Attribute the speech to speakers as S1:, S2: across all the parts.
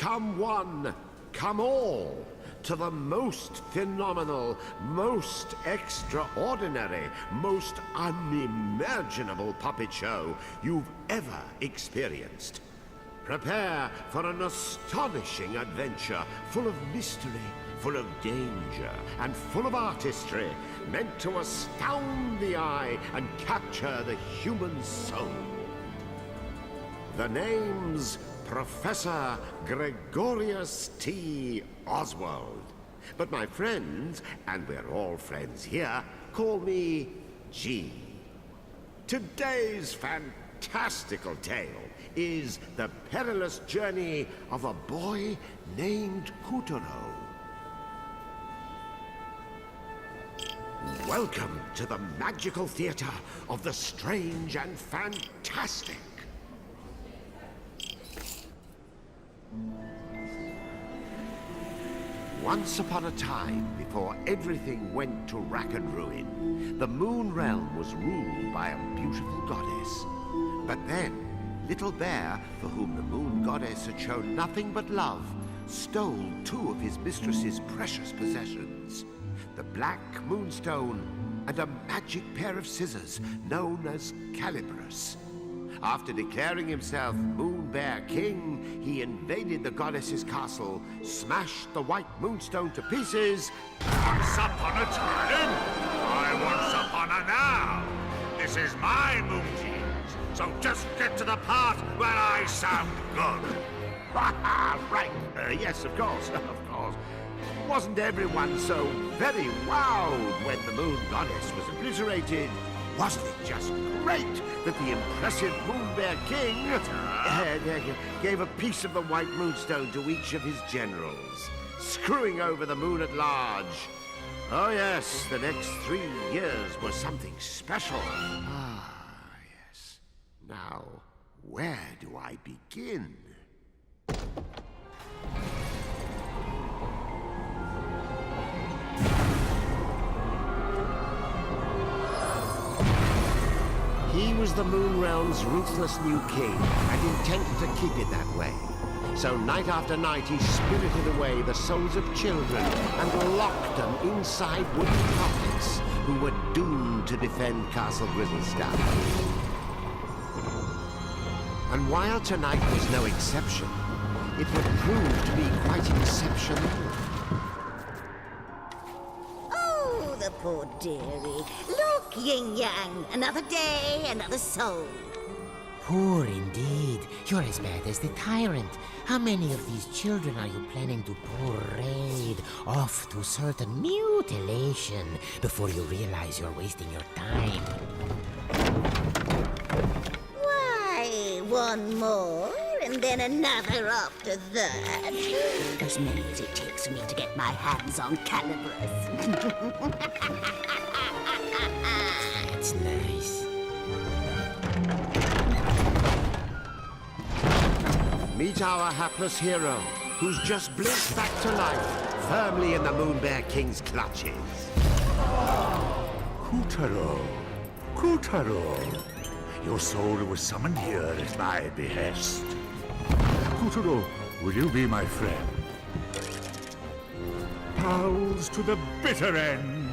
S1: come one, come all, to the most phenomenal, most extraordinary, most unimaginable puppet show you've ever experienced. Prepare for an astonishing adventure full of mystery, full of danger, and full of artistry, meant to astound the eye and capture the human soul. The name's Professor Gregorius T. Oswald. But my friends, and we're all friends here, call me G. Today's fantastical tale is the perilous journey of a boy named Kutaro. Welcome to the magical theater of the strange and fantastic. Once upon a time, before everything went to rack and ruin, the Moon Realm was ruled by a beautiful goddess. But then, Little Bear, for whom the Moon Goddess had shown nothing but love, stole two of his mistress's precious possessions: the Black Moonstone and a magic pair of scissors known as Calibris. After declaring himself Moon Bear King, he invaded the goddess's castle, smashed the White Moonstone to pieces.
S2: Once upon a time, I once upon a now. This is my moon genes, so just get to the part where I sound good.
S1: Right, yes, of course, of course. Wasn't everyone so very wowed when the Moon Goddess was obliterated? Wasn't it just great that the impressive Moon Bear King gave a piece of the White Moonstone to each of his generals, screwing over the moon at large? Oh yes, the next 3 years was something special. Ah, yes. Now, where do I begin? He was the Moon Realm's ruthless new king, and intent to keep it that way. So night after night he spirited away the souls of children and locked them inside wooden puppets who were doomed to defend Castle Grizzlestone. And while tonight was no exception, it would prove to be quite exceptional.
S3: Oh, the poor dearie. Look, Yin-Yang, another day, another soul.
S4: Poor indeed. You're as bad as the tyrant. How many of these children are you planning to parade off to certain mutilation before you realize you're wasting your time?
S3: Why, one more, and then another after that. As many as it takes for me to get my hands on Calibris.
S4: That's nice.
S1: Meet our hapless hero, who's just blitzed back to life, firmly in the Moon Bear King's clutches.
S2: Kutaro. Kutaro. Your soul was summoned here at my behest. Kutaro, will you be my friend? Pals to the bitter end.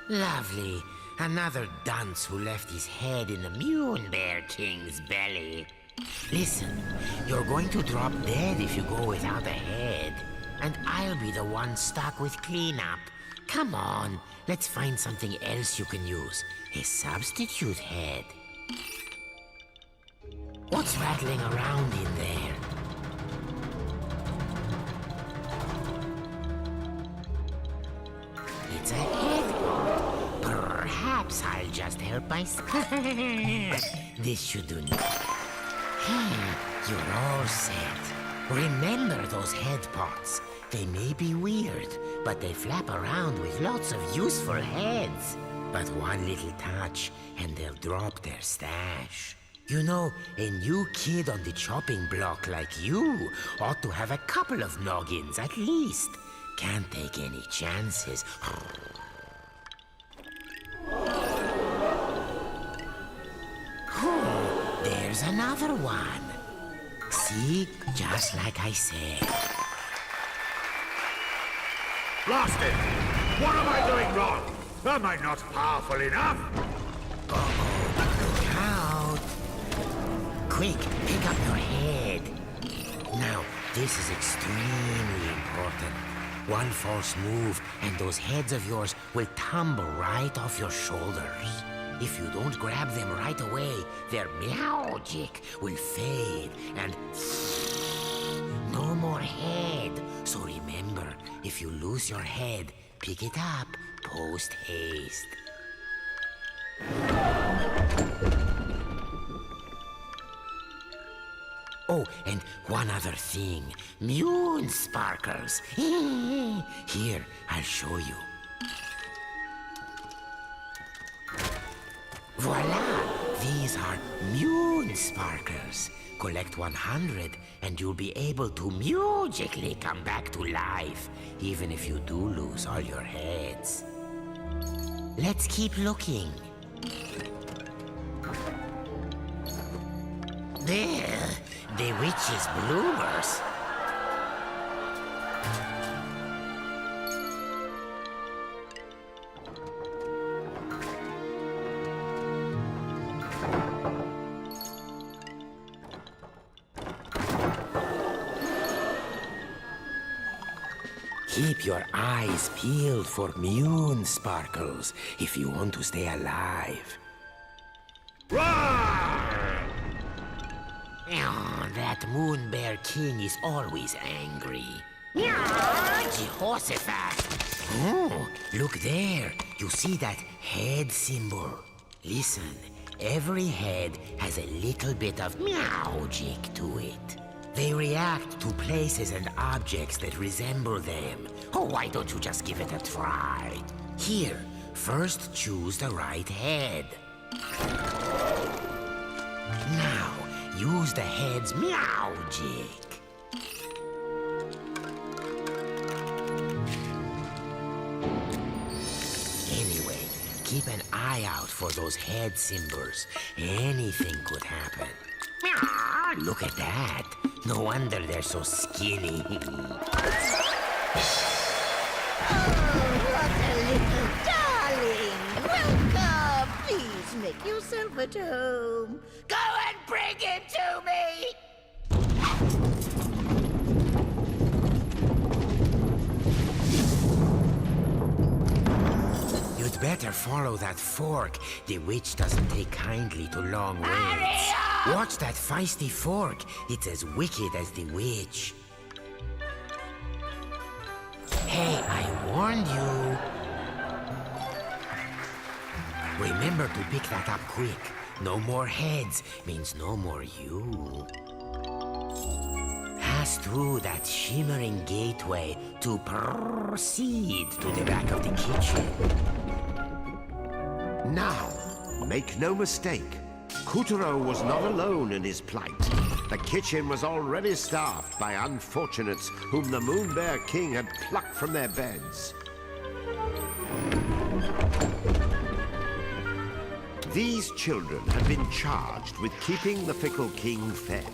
S4: Lovely. Another dunce who left his head in the Moon Bear King's belly. Listen, you're going to drop dead if you go without a head. And I'll be the one stuck with cleanup. Come on, let's find something else you can use. A substitute head. What's rattling around in there? It's a head. Perhaps I'll just help myself. This should do. You're all set. Remember those head pots. They may be weird, but they flap around with lots of useful heads. But one little touch, and they'll drop their stash. You know, a new kid on the chopping block like you ought to have a couple of noggins at least. Can't take any chances. Oh, there's another one. See? Just like I said.
S2: Blast it! What am I doing wrong? Am I not powerful enough?
S4: Look out! Quick, pick up your head. Now, this is extremely important. One false move, and those heads of yours will tumble right off your shoulders. If you don't grab them right away, their magic will fade, and no more head. So remember, if you lose your head, pick it up post haste. Oh, and one other thing. Moon sparkles. Here, I'll show you. Voila! These are moon sparkles. Collect 100 and you'll be able to magically come back to life, even if you do lose all your heads. Let's keep looking. There, the witch's bloomers. Keep your eyes peeled for moon sparkles if you want to stay alive. Oh, that Moon Bear King is always angry. Jehoshaphat! Oh, look there. You see that head symbol? Listen, every head has a little bit of magic to it. They react to places and objects that resemble them. Oh, why don't you just give it a try? Here, first choose the right head. Now, use the head's magic. Anyway, keep an eye out for those head symbols. Anything could happen. Look at that. No wonder they're so skinny.
S3: Oh, what a little darling! Welcome! Please make yourself at home.
S4: Go and bring him to me! You'd better follow that fork. The witch doesn't take kindly to long waits. Watch that feisty fork. It's as wicked as the witch. Hey, I warned you. Remember to pick that up quick. No more heads means no more you. Pass through that shimmering gateway to proceed to the back of the kitchen.
S1: Now, make no mistake. Kuturo was not alone in his plight. The kitchen was already staffed by unfortunates whom the Moon Bear King had plucked from their beds. These children had been charged with keeping the fickle king fed,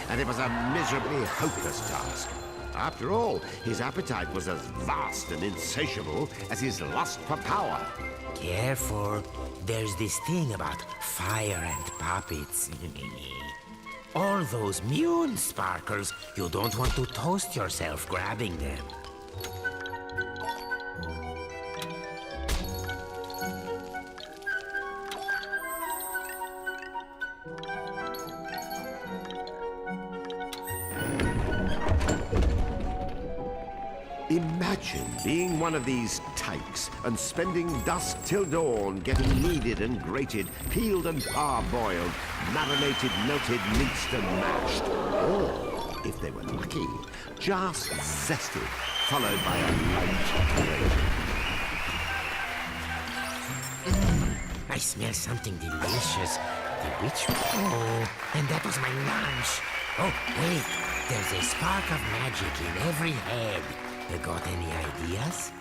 S1: and it was a miserably hopeless task. After all, his appetite was as vast and insatiable as his lust for power.
S4: Careful. There's this thing about fire and puppets. All those moon sparkles, you don't want to toast yourself grabbing them.
S1: Imagine being one of these tykes and spending dusk till dawn getting kneaded and grated, peeled and parboiled, marinated, melted, minced and mashed. Or, if they were lucky, just zested, followed by a light gravy.
S4: smell something delicious. The witch... Oh, and that was my lunch. Oh, wait. There's a spark of magic in every head. You got any ideas?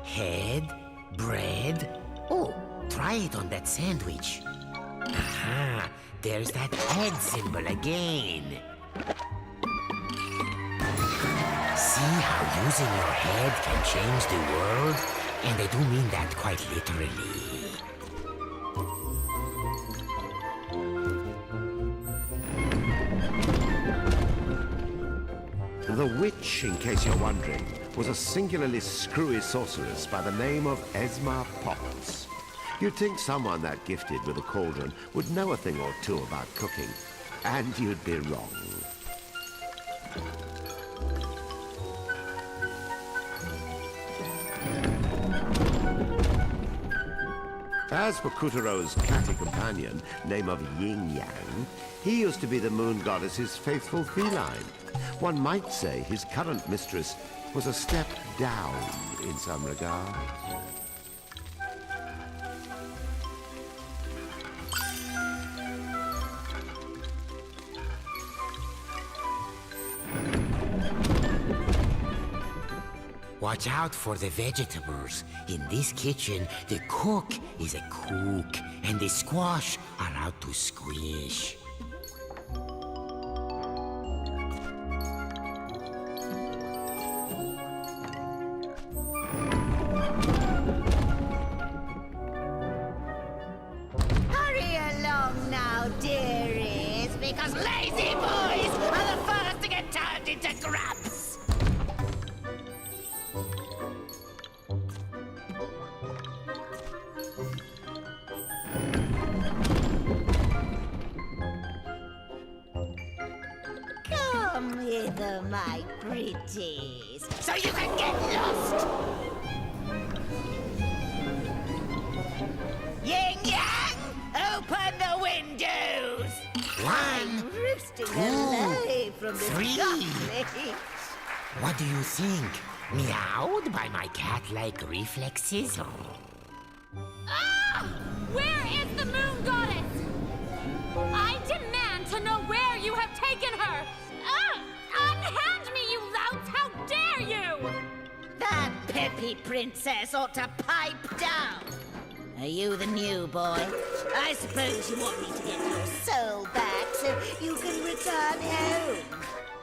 S4: Head, bread. Oh, try it on that sandwich. Aha, there's that head symbol again. See how using your head can change the world? And I do mean that quite literally.
S1: The witch, in case you're wondering, was a singularly screwy sorceress by the name of Esma Potts. You'd think someone that gifted with a cauldron would know a thing or two about cooking, and you'd be wrong. As for Kuturo's catty companion, name of Yin Yang, he used to be the moon goddess's faithful feline. One might say his current mistress was a step down in some regards.
S4: Watch out for the vegetables. In this kitchen, the cook is a cook, and the squash are out to squish.
S3: Hurry along now, dearies, because lazy boys are the first to get turned into grubs. Come hither, my pretties, so you can get lost. Yin Yang, open the windows.
S4: One,
S3: Roosting
S4: two,
S3: away from this
S4: three.
S3: place.
S4: What do you think? Meowed by my cat-like reflexes?
S5: Ah! Where is the moon goddess? I demand to know where you have taken her! Ah! Unhand me, you louts! How dare you!
S3: That peppy princess ought to pipe down. Are you the new boy? I suppose you want me to get your soul back so you can return home.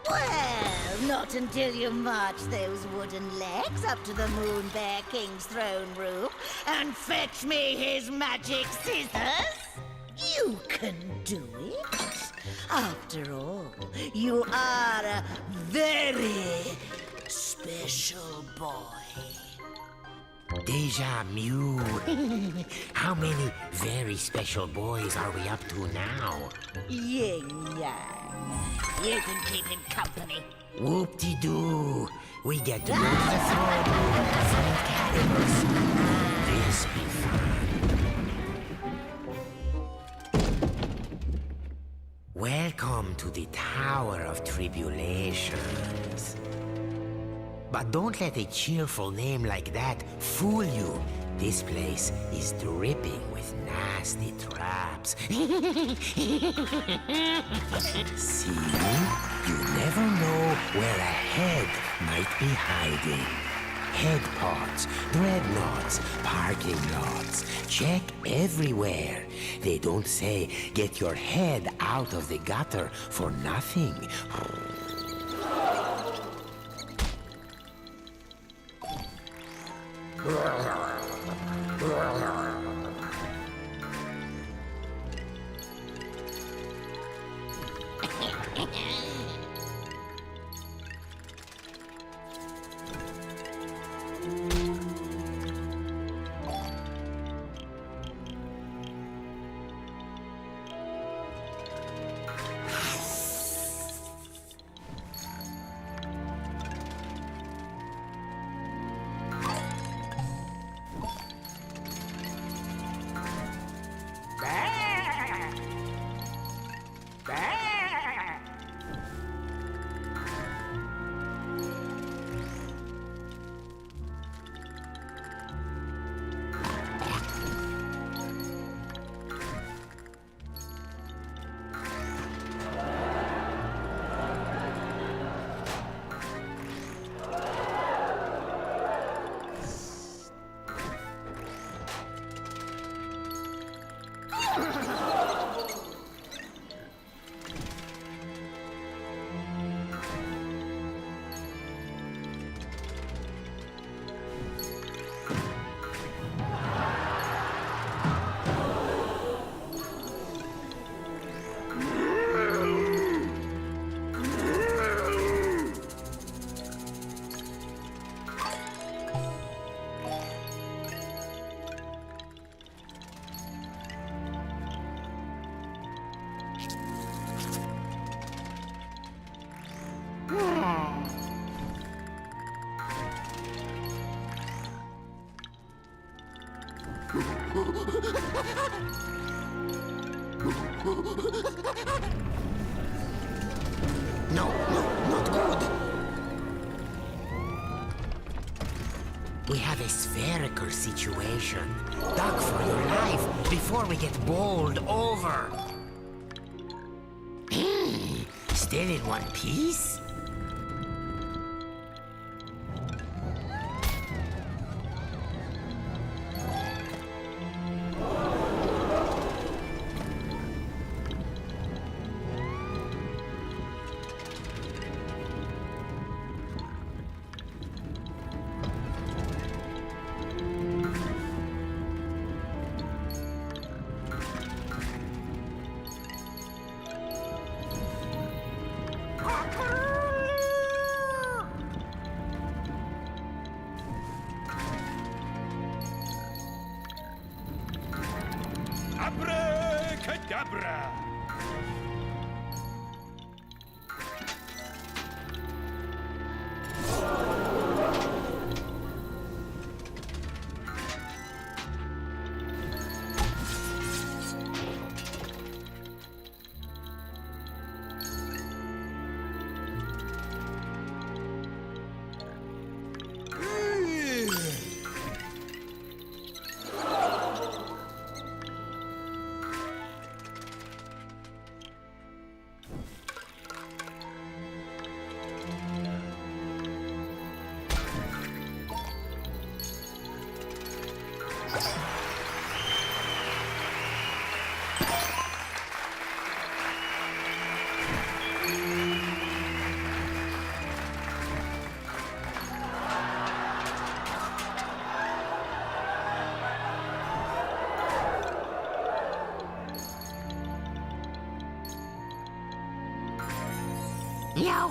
S3: Well, not until you march those wooden legs up to the Moon Bear King's throne room and fetch me his magic scissors. You can do it. After all, you are a very special boy.
S4: Deja Mew. How many very special boys are we up to now?
S3: Yin Yang. You can keep him company.
S4: Whoop-de-doo. We get to go to the throne room from Cannibals. This be fun. Welcome to the Tower of Tribulations. But don't let a cheerful name like that fool you. This place is dripping with nasty traps. See? You never know where a head might be hiding. Head pots, dreadnoughts, parking lots. Check everywhere. They don't say get your head out of the gutter for nothing. No, not good. We have a spherical situation. Duck for your life before we get bowled over. Still in one piece?
S2: Abracadabra!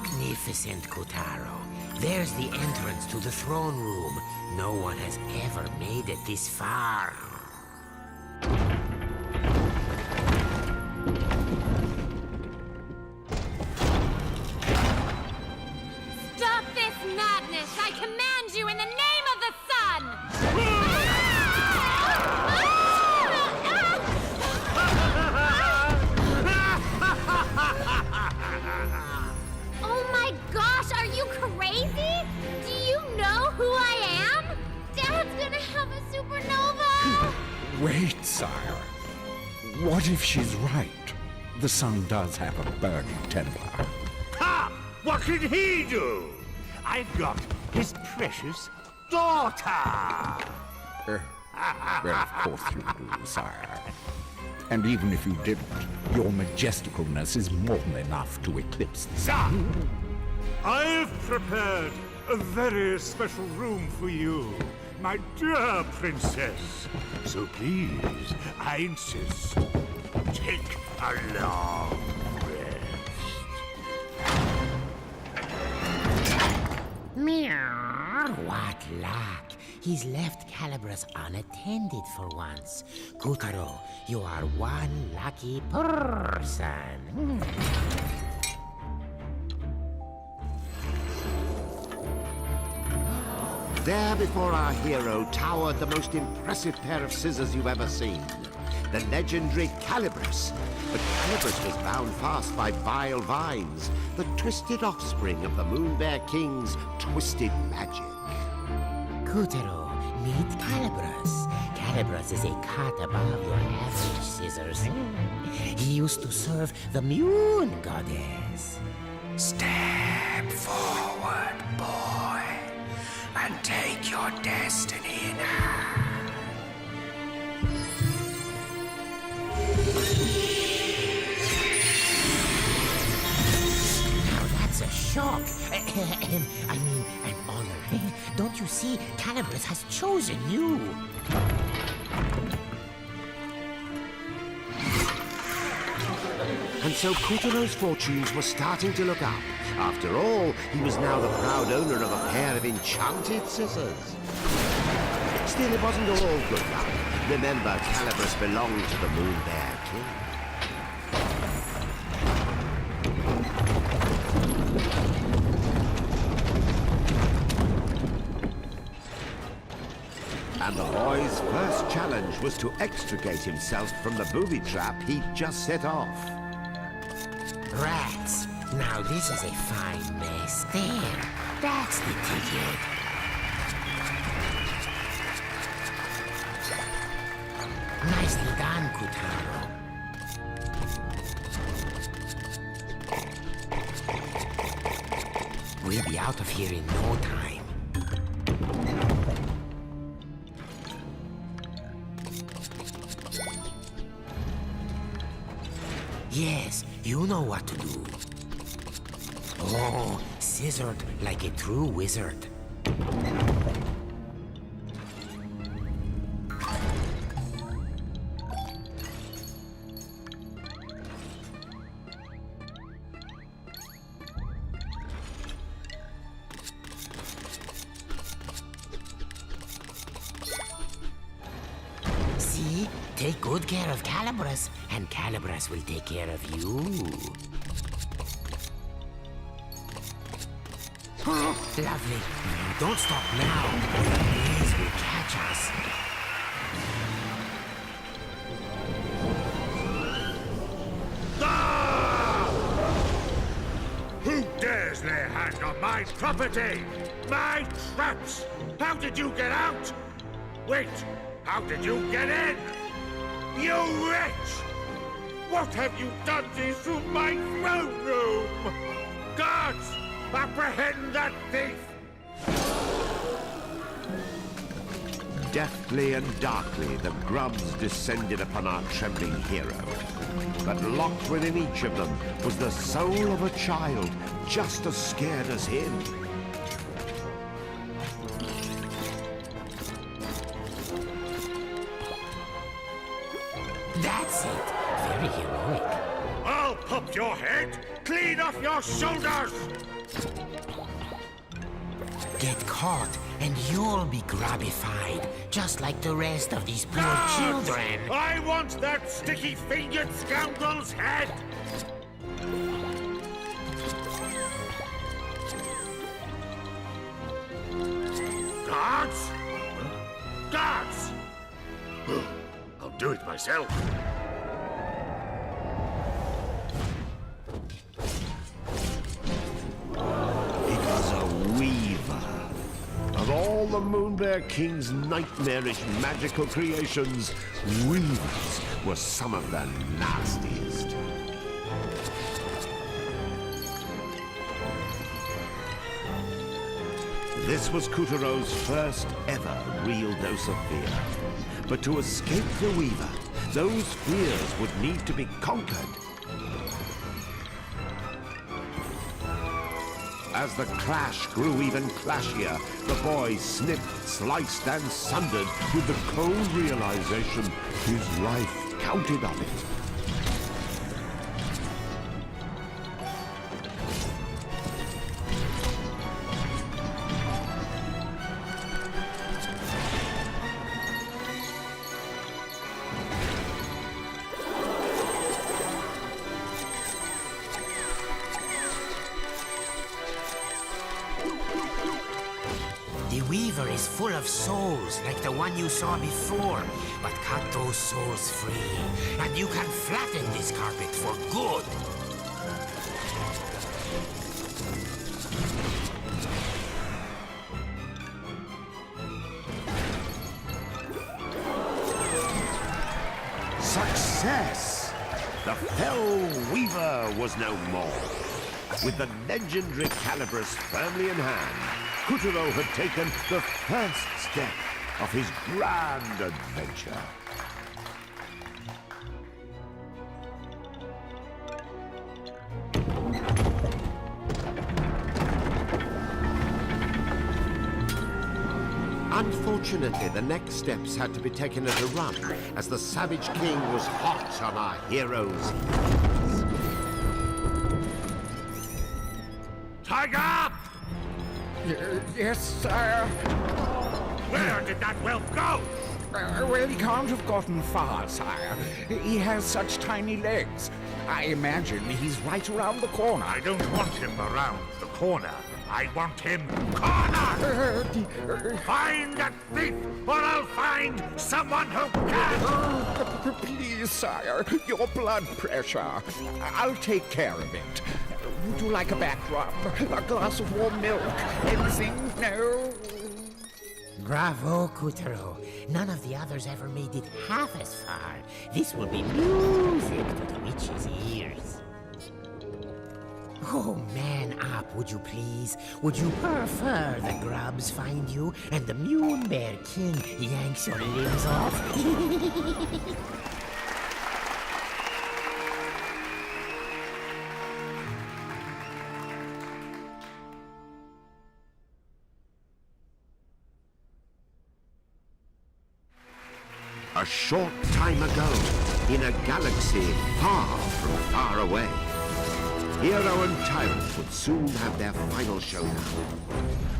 S2: Magnificent, Kotaro. There's the entrance to the throne room. No one has ever made it this far.
S5: Stop this madness! I command you in the name of the sun! Oh my gosh, are you crazy? Do you know who I am? Dad's gonna have a supernova!
S6: Wait, sire. What if she's right? The sun does have a burning temper.
S2: Ha! What can he do? I've got his precious daughter!
S6: Well, of course you do, sire. And even if you didn't, your majesticalness is more than enough to eclipse the sun.
S2: Sir! I've prepared a very special room for you, my dear princess. So please, I insist, take a long rest.
S4: Meow. What luck. He's left Calibras unattended for once. Kotaro, you are one lucky person.
S1: There before our hero towered the most impressive pair of scissors you've ever seen. The legendary Calibras. But Calibras was bound fast by vile vines, the twisted offspring of the Moon Bear King's twisted magic.
S4: Kotaro, meet Calibras. Calibras is a cut above your average scissors. He used to serve the Moon Goddess.
S7: Step forward, boy, and take your destiny in hand.
S4: Now that's a shock. I mean, an honor. Don't you see? Calibras has chosen you.
S1: And so Kotaro's fortunes were starting to look up. After all, he was now the proud owner of a pair of enchanted scissors. Still, it wasn't all good luck. Remember, Calibras belonged to the Moon Bear King. And the boy's first challenge was to extricate himself from the booby trap he'd just set off.
S4: Rats. Now this is a fine mess. There. That's the ticket. Nicely done, Kutaro. We'll be out of here in no time. Yes, you know what to do. Oh, scissored like a true wizard. See? Take good care of Calibras, and Calibras will take care of you. Oh, lovely. Don't stop now, or the blaze will catch us.
S2: Who dares lay hand on my property? My traps! How did you get out? Wait, how did you get in? You wretch! What have you done to my throne room? Guards, apprehend that thief!
S1: Deftly and darkly, the grubs descended upon our trembling hero. But locked within each of them was the soul of a child, just as scared as him.
S4: That's it. Very heroic.
S2: I'll pop your head clean off your shoulders!
S4: Get caught, and you'll be grabbified, just like the rest of these poor children.
S2: I want that sticky-fingered scoundrel's head! Guards? Guards! I'll do it myself.
S1: It was a weaver. Of all the Moonbear King's nightmarish magical creations, weavers were some of the nastiest. This was Kutaro's first ever real dose of fear. But to escape the Weaver, those fears would need to be conquered. As the clash grew even clashier, the boy snipped, sliced, and sundered with the cold realization his life counted on it.
S4: The Weaver is full of souls, like the one you saw before. But cut those souls free, and you can flatten this carpet for good.
S1: Success! The Fell Weaver was no more. With the legendary Calibras firmly in hand, Kutaro had taken the first step of his grand adventure. Unfortunately, the next steps had to be taken at a run, as the Savage King was hot on our heroes.
S2: Tiger!
S6: Yes, sire.
S2: Where did that whelp go?
S6: Well, he can't have gotten far, sire. He has such tiny legs. I imagine he's right around the corner.
S2: I don't want him around the corner. I want him cornered! Find that thief, or I'll find someone who can!
S6: Please, sire, your blood pressure. I'll take care of it. Would you like a back rub? A glass of warm milk? Anything? No?
S4: Bravo, Kutaro. None of the others ever made it half as far. This will be music to the witch's ears. Oh, man up, would you please? Would you prefer the grubs find you and the Moon Bear King yanks your limbs off?
S1: A short time ago, in a galaxy far from far away, hero and tyrant would soon have their final showdown.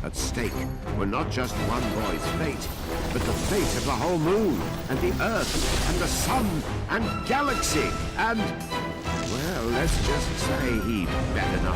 S1: At stake were not just one boy's fate, but the fate of the whole moon, and the Earth, and the sun, and galaxy, and... well, let's just say he'd better not